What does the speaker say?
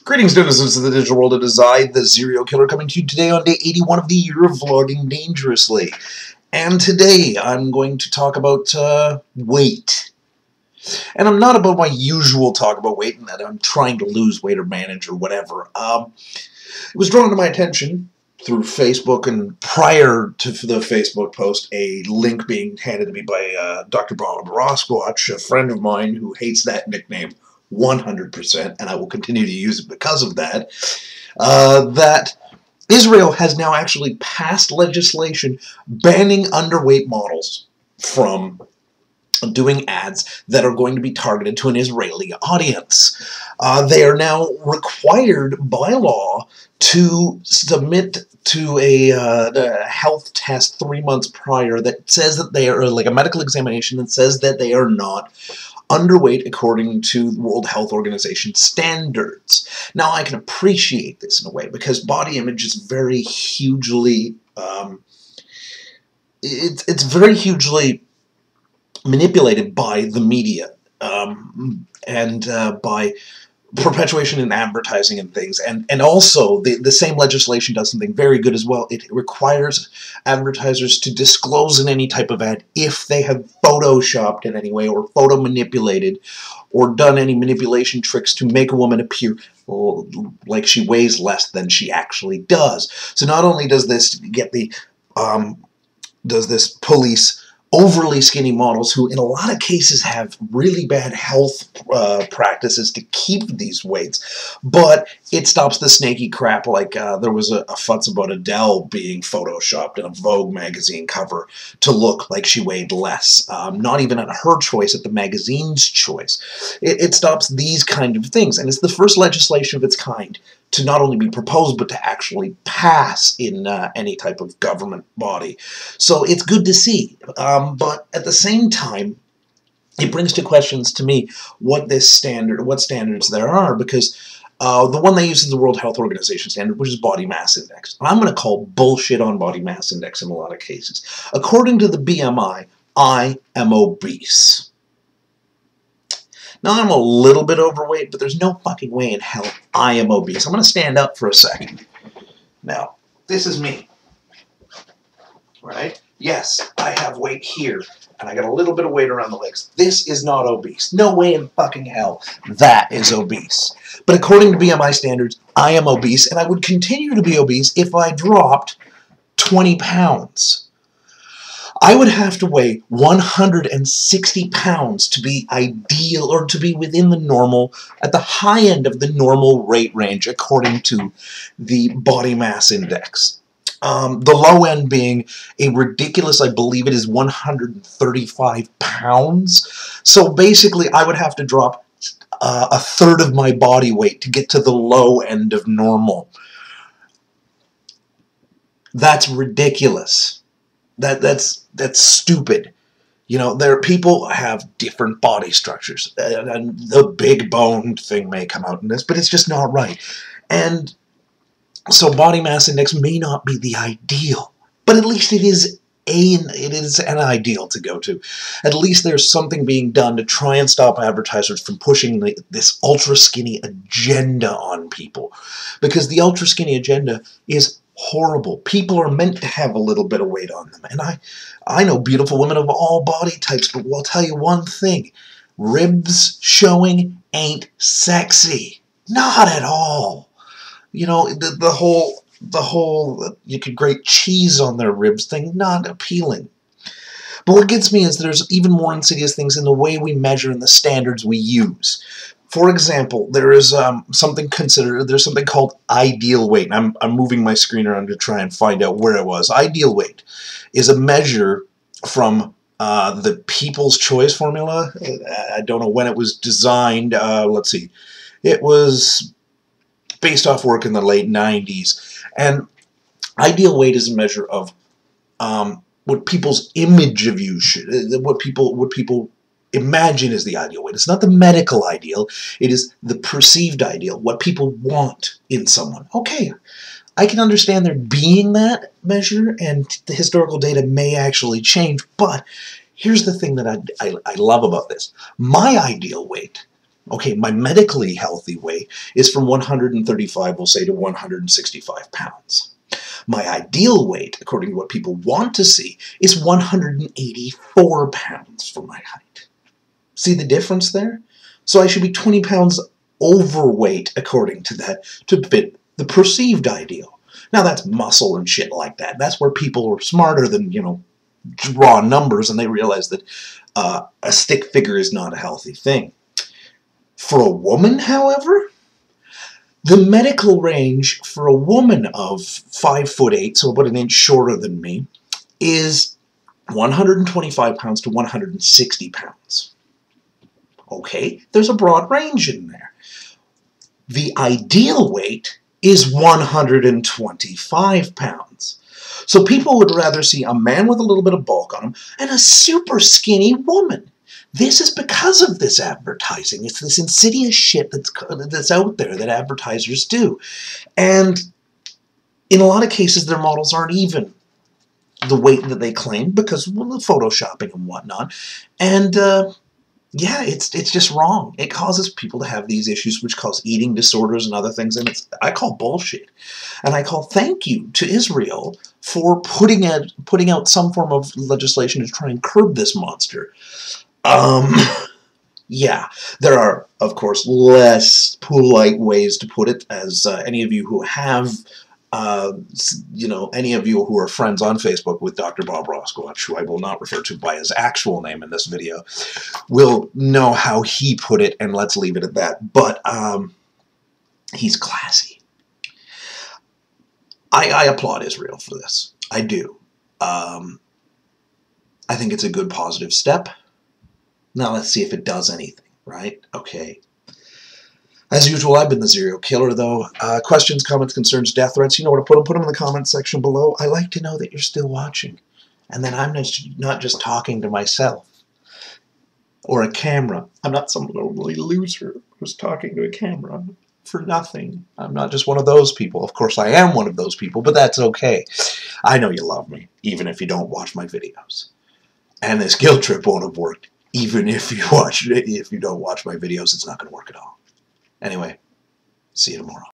Greetings, denizens of the digital world. It is I, the Serial Killer, coming to you today on day 81 of the year of Vlogging Dangerously. And today I'm going to talk about weight. And I'm not about my usual talk about weight and that I'm trying to lose weight or manage or whatever. It was drawn to my attention through Facebook, and prior to the Facebook post, a link being handed to me by Dr. Bob Rosquatch, a friend of mine who hates that nickname 100%, and I will continue to use it because of that, that Israel has now actually passed legislation banning underweight models from doing ads that are going to be targeted to an Israeli audience. They are now required by law to submit to a health test 3 months prior that says that they are, like a medical examination that says that they are not underweight according to World Health Organization standards. Now, I can appreciate this in a way because body image is very hugely, it's very hugely manipulated by the media and by perpetuation in advertising and things, and also the same legislation does something very good as well. It requires advertisers to disclose in any type of ad if they have photoshopped in any way or photo manipulated or done any manipulation tricks to make a woman appear like she weighs less than she actually does. So not only does this get the police overly skinny models who in a lot of cases have really bad health practices to keep these weights, but it stops the snaky crap like there was a futz about Adele being photoshopped in a Vogue magazine cover to look like she weighed less, not even at her choice, at the magazine's choice. It stops these kind of things, and it's the first legislation of its kind to not only be proposed, but to actually pass in any type of government body. So it's good to see. But at the same time, it brings to questions to me what standards there are, because the one they use is the World Health Organization standard, which is body mass index. And I'm going to call bullshit on body mass index in a lot of cases. According to the BMI, I am obese. Now, I'm a little bit overweight, but there's no fucking way in hell I am obese. I'm going to stand up for a second. Now, this is me. Right? Yes, I have weight here, and I got a little bit of weight around the legs. This is not obese. No way in fucking hell that is obese. But according to BMI standards, I am obese, and I would continue to be obese if I dropped 20 pounds. I would have to weigh 160 pounds to be ideal, or to be within the normal, at the high end of the normal weight range according to the body mass index. The low end being a ridiculous, I believe it is 135 pounds. So basically I would have to drop a third of my body weight to get to the low end of normal. That's ridiculous. That's stupid. You know, people have different body structures, and the big boned thing may come out in this, but it's just not right. And so body mass index may not be the ideal, but at least it is an ideal to go to. At least there's something being done to try and stop advertisers from pushing this ultra skinny agenda on people, because the ultra skinny agenda is horrible. People are meant to have a little bit of weight on them. And I know beautiful women of all body types, but I'll tell you one thing. Ribs showing ain't sexy. Not at all. You know, the whole you could grate cheese on their ribs thing, not appealing. But what gets me is there's even more insidious things in the way we measure and the standards we use. For example, there is something called ideal weight. And I'm moving my screen around to try and find out where it was. Ideal weight is a measure from the People's Choice formula. I don't know when it was designed. Let's see. It was based off work in the late 90s. And ideal weight is a measure of what people's image of you should, what people imagine is the ideal weight. It's not the medical ideal. It is the perceived ideal, what people want in someone. Okay, I can understand there being that measure, and the historical data may actually change, but here's the thing that I love about this. My ideal weight Okay, my medically healthy weight is from 135, we'll say, to 165 pounds. My ideal weight, according to what people want to see, is 184 pounds for my height. See the difference there? So I should be 20 pounds overweight, according to that, to fit the perceived ideal. Now that's muscle and shit like that. That's where people are smarter than, raw numbers, and they realize that a stick figure is not a healthy thing. For a woman, however, the medical range for a woman of 5'8", so about an inch shorter than me, is 125 pounds to 160 pounds. Okay, there's a broad range in there. The ideal weight is 125 pounds. So people would rather see a man with a little bit of bulk on him and a super skinny woman. This is because of this advertising. It's this insidious shit that's out there that advertisers do. And in a lot of cases, their models aren't even the weight that they claim because of the photoshopping and whatnot. And yeah, it's just wrong. It causes people to have these issues, which cause eating disorders and other things. And I call bullshit. And I call thank you to Israel for putting out some form of legislation to try and curb this monster. Yeah, there are, of course, less polite ways to put it, as any of you who have, any of you who are friends on Facebook with Dr. Bob Roskowitz, who I will not refer to by his actual name in this video, will know how he put it, and let's leave it at that. But he's classy. I applaud Israel for this. I do. I think it's a good positive step. Now let's see if it does anything, right? Okay. As usual, I've been the Serial Killer, though. Questions, comments, concerns, death threats, you know where to put them. Put them in the comments section below. I like to know that you're still watching. And then I'm not just talking to myself or a camera. I'm not some lonely loser who's talking to a camera for nothing. I'm not just one of those people. Of course, I am one of those people, but that's okay. I know you love me, even if you don't watch my videos. And this guilt trip won't have worked. Even if you don't watch my videos, it's not going to work at all. Anyway, see you tomorrow.